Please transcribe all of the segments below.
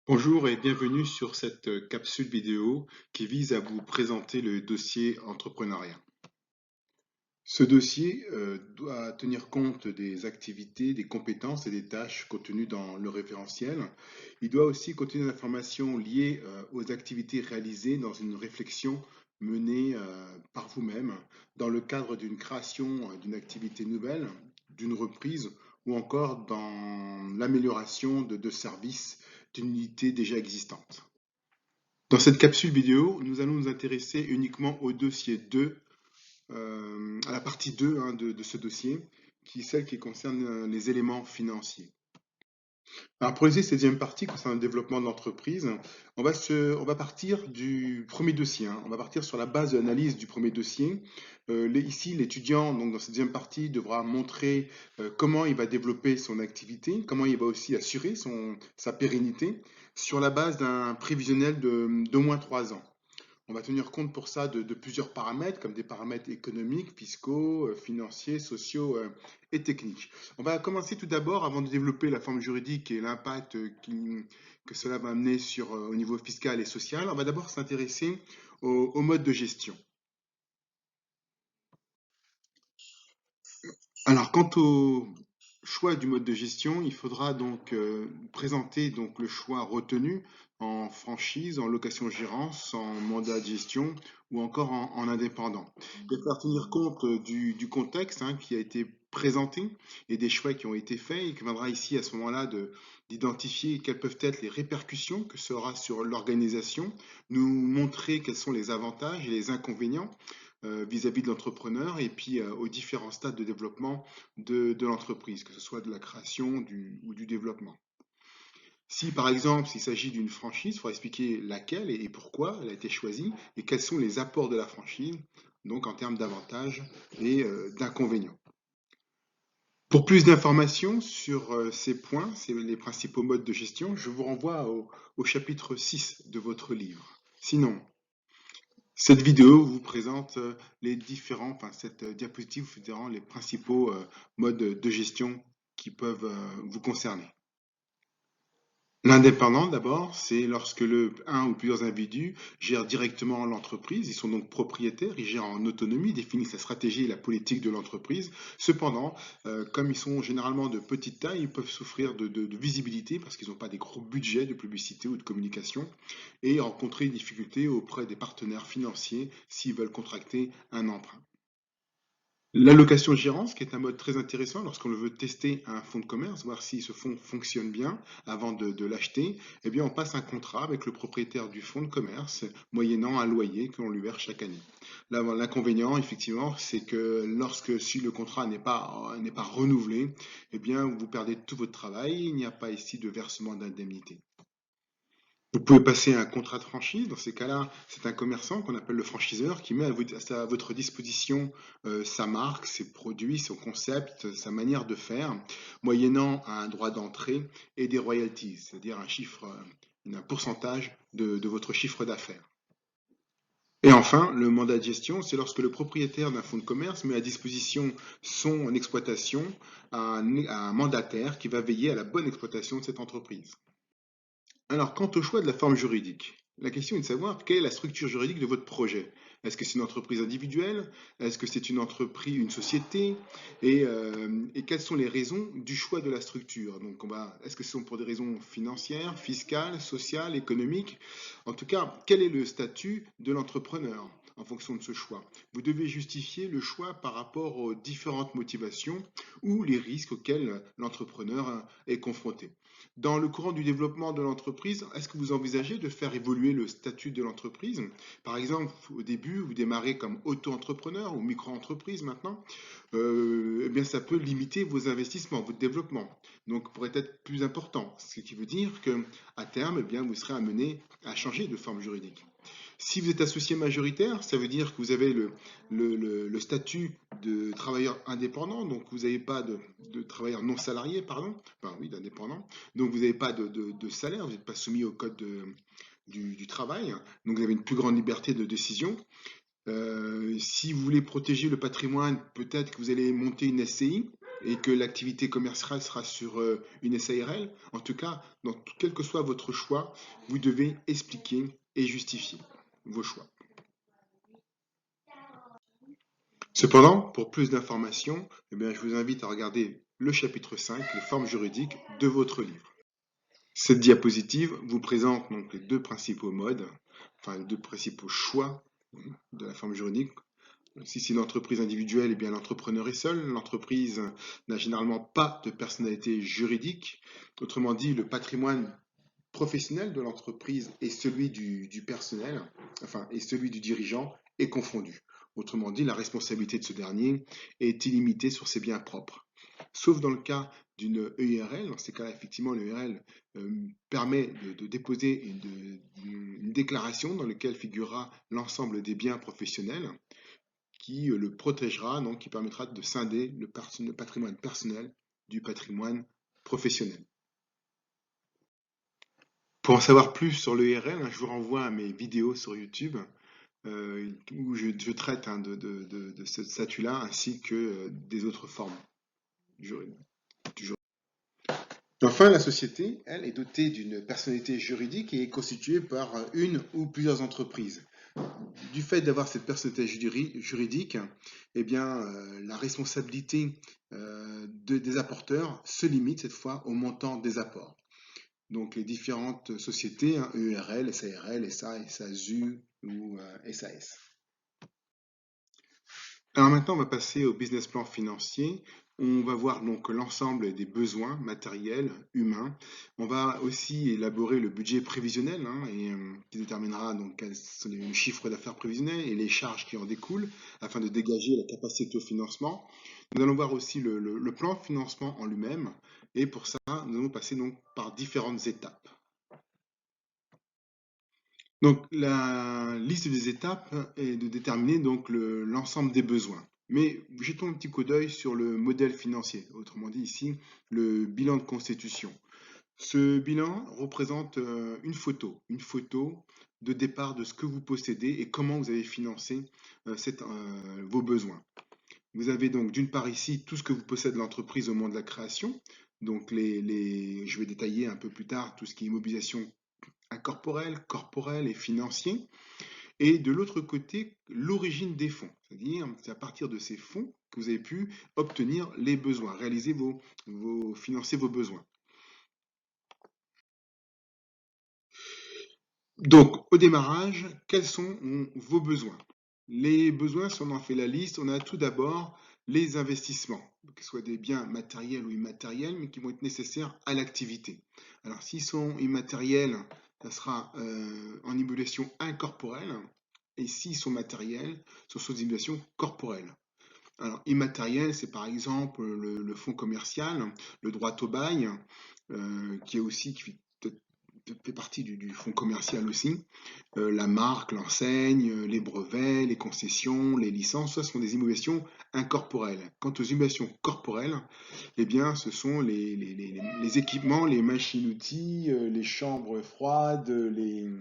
Bonjour et bienvenue sur cette capsule vidéo qui vise à vous présenter le dossier entrepreneuriat. Ce dossier doit tenir compte des activités, des compétences et des tâches contenues dans le référentiel. Il doit aussi contenir des informations liées aux activités réalisées dans une réflexion menée par vous-même dans le cadre d'une création d'une activité nouvelle, d'une reprise ou encore dans l'amélioration de services d'une unité déjà existante. Dans cette capsule vidéo, nous allons nous intéresser uniquement au dossier 2, à la partie 2 hein, de ce dossier, qui est celle qui concerne les éléments financiers. Alors pour cette deuxième partie concernant le développement de l'entreprise, on va partir du premier dossier, hein. On va partir sur la base de l'analyse du premier dossier. Ici, l'étudiant, donc dans cette deuxième partie, devra montrer comment il va développer son activité, comment il va aussi assurer sa pérennité sur la base d'un prévisionnel d'au moins 3 ans. On va tenir compte pour ça de plusieurs paramètres, comme des paramètres économiques, fiscaux, financiers, sociaux et techniques. On va commencer tout d'abord, avant de développer la forme juridique et l'impact que cela va amener au niveau fiscal et social, on va d'abord s'intéresser au mode de gestion. Alors, quant au choix du mode de gestion, il faudra donc présenter donc le choix retenu en franchise, en location-gérance, en mandat de gestion ou encore en indépendant. Il va falloir tenir compte du contexte hein, qui a été présenté et des choix qui ont été faits. Il viendra ici à ce moment-là d'identifier quelles peuvent être les répercussions que ça aura sur l'organisation, nous montrer quels sont les avantages et les inconvénients vis-à-vis de l'entrepreneur et puis aux différents stades de développement de l'entreprise, que ce soit de la création ou du développement. Si par exemple il s'agit d'une franchise, il faudra expliquer laquelle et pourquoi elle a été choisie et quels sont les apports de la franchise, donc en termes d'avantages et d'inconvénients. Pour plus d'informations sur ces points, c'est les principaux modes de gestion, je vous renvoie au chapitre 6 de votre livre. Sinon, cette vidéo vous présente cette diapositive vous présente les principaux modes de gestion qui peuvent vous concerner. L'indépendant, d'abord, c'est lorsque un ou plusieurs individus gèrent directement l'entreprise. Ils sont donc propriétaires, ils gèrent en autonomie, définissent la stratégie et la politique de l'entreprise. Cependant, comme ils sont généralement de petite taille, ils peuvent souffrir de visibilité parce qu'ils n'ont pas des gros budgets de publicité ou de communication et rencontrer des difficultés auprès des partenaires financiers s'ils veulent contracter un emprunt. L'allocation-gérance, qui est un mode très intéressant lorsqu'on veut tester un fonds de commerce, voir si ce fonds fonctionne bien avant de l'acheter, eh bien on passe un contrat avec le propriétaire du fonds de commerce, moyennant un loyer que l'on lui verse chaque année. L'inconvénient, effectivement, c'est que si le contrat n'est pas renouvelé, eh bien vous perdez tout votre travail, il n'y a pas ici de versement d'indemnité. Vous pouvez passer un contrat de franchise. Dans ces cas-là, c'est un commerçant qu'on appelle le franchiseur qui met à votre disposition sa marque, ses produits, son concept, sa manière de faire, moyennant un droit d'entrée et des royalties, c'est-à-dire un pourcentage de votre chiffre d'affaires. Et enfin, le mandat de gestion, c'est lorsque le propriétaire d'un fonds de commerce met à disposition son exploitation à un mandataire qui va veiller à la bonne exploitation de cette entreprise. Alors, quant au choix de la forme juridique, la question est de savoir quelle est la structure juridique de votre projet. Est-ce que c'est une entreprise individuelle? Est-ce que c'est une entreprise, une société? Et quelles sont les raisons du choix de la structure? Donc, est-ce que ce sont pour des raisons financières, fiscales, sociales, économiques? En tout cas, quel est le statut de l'entrepreneur en fonction de ce choix? Vous devez justifier le choix par rapport aux différentes motivations ou les risques auxquels l'entrepreneur est confronté. Dans le courant du développement de l'entreprise, est-ce que vous envisagez de faire évoluer le statut de l'entreprise? Par exemple, au début, vous démarrez comme auto-entrepreneur ou micro-entreprise maintenant, eh bien, ça peut limiter vos investissements, votre développement. Donc, pourrait être plus important. Ce qui veut dire que, à terme, eh bien, vous serez amené à changer de forme juridique. Si vous êtes associé majoritaire, ça veut dire que vous avez le statut de travailleur indépendant, donc vous n'avez pas de travailleur non salarié, pardon, enfin oui, d'indépendant, donc vous n'avez pas de salaire, vous n'êtes pas soumis au code du travail, donc vous avez une plus grande liberté de décision. Si vous voulez protéger le patrimoine, peut-être que vous allez monter une SCI, et que l'activité commerciale sera sur une SARL, en tout cas, quel que soit votre choix, vous devez expliquer et justifier vos choix. Cependant, pour plus d'informations, eh bien, je vous invite à regarder le chapitre 5, les formes juridiques, de votre livre. Cette diapositive vous présente donc les deux principaux modes, enfin les deux principaux choix de la forme juridique. Si c'est une entreprise individuelle, eh bien l'entrepreneur est seul. L'entreprise n'a généralement pas de personnalité juridique. Autrement dit, le patrimoine professionnel de l'entreprise et celui du personnel, enfin, et celui du dirigeant est confondu. Autrement dit, la responsabilité de ce dernier est illimitée sur ses biens propres. Sauf dans le cas d'une EIRL, dans ces cas-là, effectivement, l'EIRL permet de déposer une déclaration dans laquelle figurera l'ensemble des biens professionnels qui le protégera, donc qui permettra de scinder le patrimoine personnel du patrimoine professionnel. Pour en savoir plus sur l'ERL, je vous renvoie à mes vidéos sur YouTube où je traite de ce statut-là ainsi que des autres formes juridiques. Enfin, la société, elle, est dotée d'une personnalité juridique et est constituée par une ou plusieurs entreprises. Du fait d'avoir cette personnalité juridique, eh bien, la responsabilité des apporteurs se limite cette fois au montant des apports. Donc les différentes sociétés, hein, EURL, SARL, SA, SASU ou SAS. Alors maintenant, on va passer au business plan financier. On va voir donc l'ensemble des besoins matériels, humains. On va aussi élaborer le budget prévisionnel hein, qui déterminera donc quels sont les chiffres d'affaires prévisionnels et les charges qui en découlent afin de dégager la capacité au financement. Nous allons voir aussi le plan de financement en lui-même et pour ça, nous allons passer donc par différentes étapes. Donc la liste des étapes est de déterminer donc l'ensemble des besoins. Mais jetons un petit coup d'œil sur le modèle financier, autrement dit ici le bilan de constitution. Ce bilan représente une photo de départ de ce que vous possédez et comment vous avez financé vos besoins. Vous avez donc d'une part ici tout ce que vous possédez l'entreprise au moment de la création. Donc je vais détailler un peu plus tard tout ce qui est immobilisation incorporelle, corporelle et financier. Et de l'autre côté, l'origine des fonds. C'est-à-dire, c'est à partir de ces fonds que vous avez pu obtenir les besoins, réaliser financer vos besoins. Donc, au démarrage, quels sont vos besoins? Les besoins, si on en fait la liste, on a tout d'abord les investissements, que ce soit des biens matériels ou immatériels, mais qui vont être nécessaires à l'activité. Alors, s'ils sont immatériels, ça sera en évaluation incorporelle, et s'ils sont matériels, ce sont des évaluations corporelles. Alors, immatériel, c'est par exemple le fonds commercial, le droit au bail, qui est aussi qui fait partie du fonds commercial aussi. La marque, l'enseigne, les brevets, les concessions, les licences, ça sont des innovations incorporelles. Quant aux innovations corporelles, eh bien, ce sont les équipements, les machines-outils, les chambres froides, les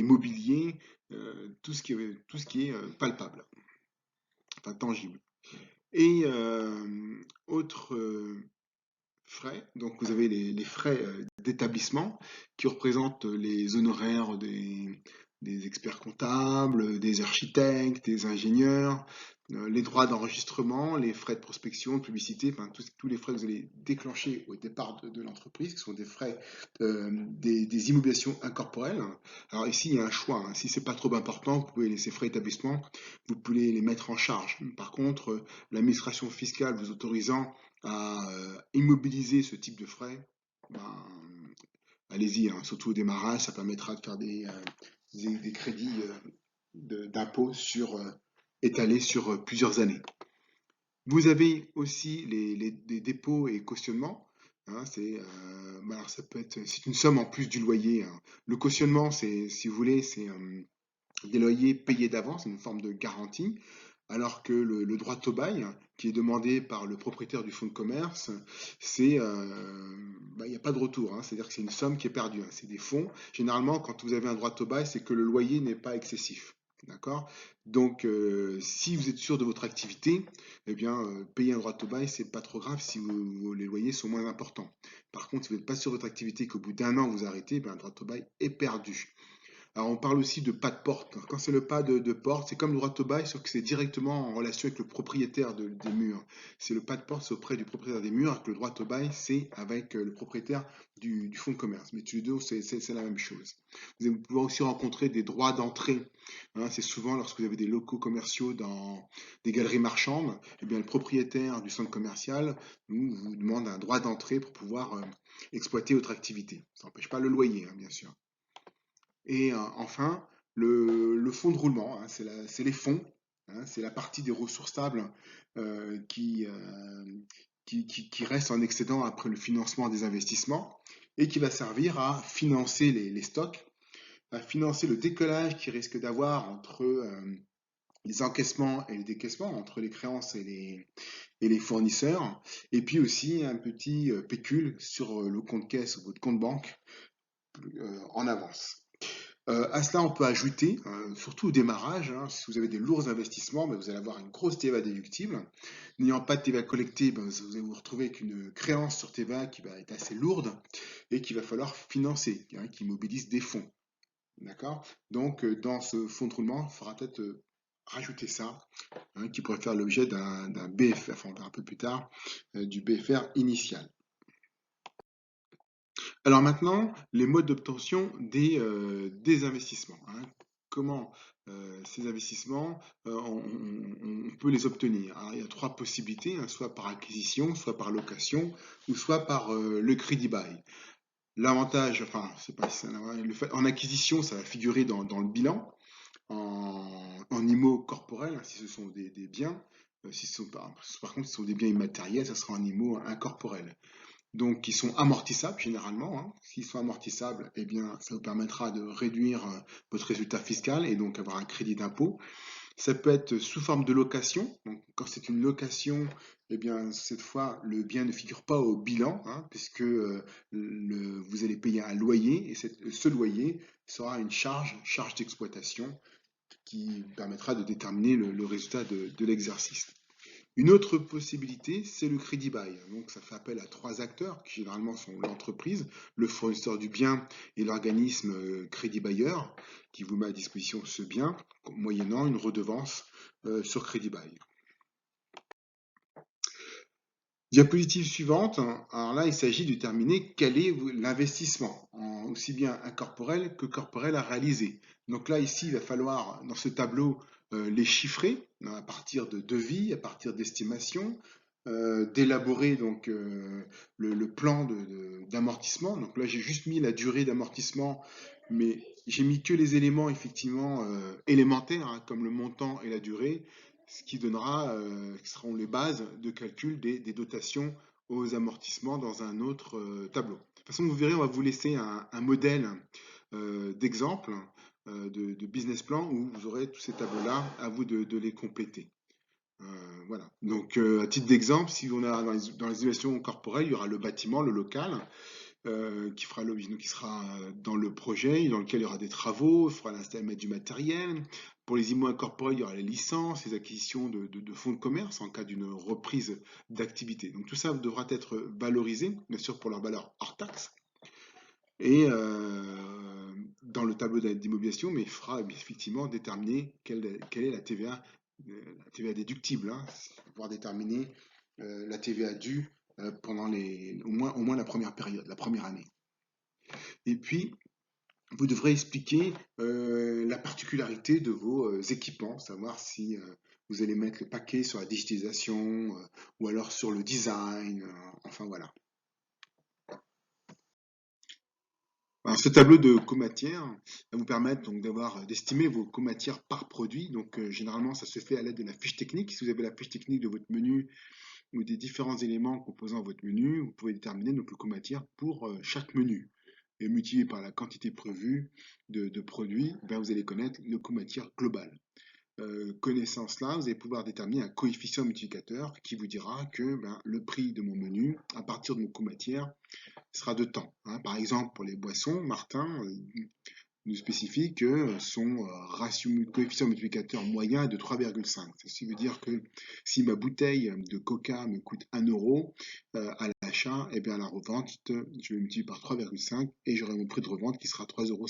mobiliers, tout ce qui est palpable, enfin tangible. Et autre frais, donc vous avez les frais d'établissement qui représentent les honoraires des experts comptables, des architectes, des ingénieurs, les droits d'enregistrement, les frais de prospection, de publicité, enfin tous les frais que vous allez déclencher au départ de l'entreprise, qui sont des frais des immobilisations incorporelles. Alors ici, il y a un choix. Hein. Si c'est pas trop important, vous pouvez laisser frais d'établissement, vous pouvez les mettre en charge. Par contre, l'administration fiscale vous autorisant à immobiliser ce type de frais, ben, allez-y, hein, surtout au démarrage, ça permettra de faire des crédits d'impôt étalés sur plusieurs années. Vous avez aussi les dépôts et cautionnements. Hein, c'est une somme en plus du loyer. Hein. Le cautionnement, si vous voulez, c'est des loyers payés d'avance, une forme de garantie, alors que le droit au bail, qui est demandé par le propriétaire du fonds de commerce, il n'y a pas de retour, hein, c'est-à-dire que c'est une somme qui est perdue, hein, c'est des fonds. Généralement, quand vous avez un droit au bail, c'est que le loyer n'est pas excessif. D'accord? Donc, si vous êtes sûr de votre activité, eh bien, payer un droit au bail, c'est pas trop grave si les loyers sont moins importants. Par contre, si vous n'êtes pas sûr de votre activité, qu'au bout d'un an vous arrêtez, ben, un droit au bail est perdu. Alors, on parle aussi de pas de porte. Quand c'est le pas de porte, c'est comme le droit au bail, sauf que c'est directement en relation avec le propriétaire des murs. C'est le pas de porte, c'est auprès du propriétaire des murs, alors que le droit au bail, c'est avec le propriétaire du fonds de commerce. Mais tous les deux, c'est la même chose. Vous pouvez aussi rencontrer des droits d'entrée. Hein, c'est souvent lorsque vous avez des locaux commerciaux dans des galeries marchandes, eh bien, le propriétaire du centre commercial vous demande un droit d'entrée pour pouvoir exploiter votre activité. Ça n'empêche pas le loyer, hein, bien sûr. Et enfin, le fonds de roulement, hein, c'est les fonds, hein, c'est la partie des ressources stables euh, qui, euh, qui reste en excédent après le financement des investissements et qui va servir à financer les stocks, à financer le décollage qui risque d'avoir entre les encaissements et les décaissements, entre les créances et les fournisseurs, et puis aussi un petit pécule sur le compte caisse ou votre compte banque en avance. À cela, on peut ajouter, surtout au démarrage, hein, si vous avez des lourds investissements, ben, vous allez avoir une grosse TVA déductible. N'ayant pas de TVA collectée, ben, vous allez vous retrouver avec une créance sur TVA qui va être assez lourde et qu'il va falloir financer, hein, qui mobilise des fonds. D'accord? Donc, dans ce fonds de roulement, il faudra peut-être rajouter ça, hein, qui pourrait faire l'objet d'un BFR, enfin, on verra un peu plus tard, du BFR initial. Alors maintenant, les modes d'obtention des investissements, hein. Comment ces investissements, on peut les obtenir? Alors, il y a trois possibilités, hein, soit par acquisition, soit par location, ou soit par le crédit bail. L'avantage, enfin, c'est pas si c'est en acquisition, ça va figurer dans le bilan, en IMO corporel, hein, si ce sont des biens. Si ce sont, par contre, si ce sont des biens immatériels, ça sera en IMO incorporel. Donc, qui sont amortissables généralement, hein. S'ils sont amortissables, eh bien, ça vous permettra de réduire votre résultat fiscal et donc avoir un crédit d'impôt. Ça peut être sous forme de location. Donc, quand c'est une location, eh bien, cette fois, le bien ne figure pas au bilan, hein, puisque vous allez payer un loyer et ce loyer sera une charge d'exploitation qui permettra de déterminer le résultat de l'exercice. Une autre possibilité, c'est le crédit bail. Donc, ça fait appel à trois acteurs qui généralement sont l'entreprise, le fournisseur du bien et l'organisme crédit bailleur qui vous met à disposition ce bien moyennant une redevance sur crédit bail. Diapositive suivante. Alors là, il s'agit de déterminer quel est l'investissement, aussi bien incorporel que corporel à réaliser. Donc là, ici, il va falloir, dans ce tableau, les chiffrer hein, à partir de devis, à partir d'estimations, d'élaborer donc le plan d'amortissement. Donc là, j'ai juste mis la durée d'amortissement, mais j'ai mis que les éléments effectivement élémentaires, hein, comme le montant et la durée, ce qui donnera, qui seront les bases de calcul des dotations aux amortissements dans un autre tableau. De toute façon, vous verrez, on va vous laisser un modèle d'exemple de business plan où vous aurez tous ces tableaux-là, à vous de les compléter. Voilà. Donc, à titre d'exemple, si on a dans les évaluations corporelles, il y aura le bâtiment, le local, qui fera qui sera dans le projet, dans lequel il y aura des travaux, il faudra mettre du matériel. Pour les IMO incorporés, il y aura les licences, les acquisitions de fonds de commerce en cas d'une reprise d'activité. Donc tout ça devra être valorisé, bien sûr pour leur valeur hors taxe, et dans le tableau d'immobilisation, mais il fera effectivement déterminer quelle est la TVA déductible, hein, pour pouvoir déterminer la TVA due pendant au moins la première période, la première année. Et puis, vous devrez expliquer la particularité de vos équipements, savoir si vous allez mettre le paquet sur la digitalisation ou alors sur le design, enfin voilà. Alors, ce tableau de coûts-matières va vous permettre donc d'estimer vos coûts-matières par produit. Donc généralement ça se fait à l'aide de la fiche technique. Si vous avez la fiche technique de votre menu ou des différents éléments composant votre menu, vous pouvez déterminer nos coûts-matières pour chaque menu. Et multiplié par la quantité prévue de produits, ben, vous allez connaître le coût matière global. Connaissant cela, vous allez pouvoir déterminer un coefficient multiplicateur qui vous dira que ben, le prix de mon menu, à partir de mon coût matière, sera de temps. Hein. Par exemple, pour les boissons, Martin, nous spécifie que son coefficient multiplicateur moyen est de 3,5. Ceci veut dire que si ma bouteille de coca me coûte 1 euro à l'achat, et bien à la revente, je vais multiplier par 3,5 et j'aurai mon prix de revente qui sera 3,50 euros.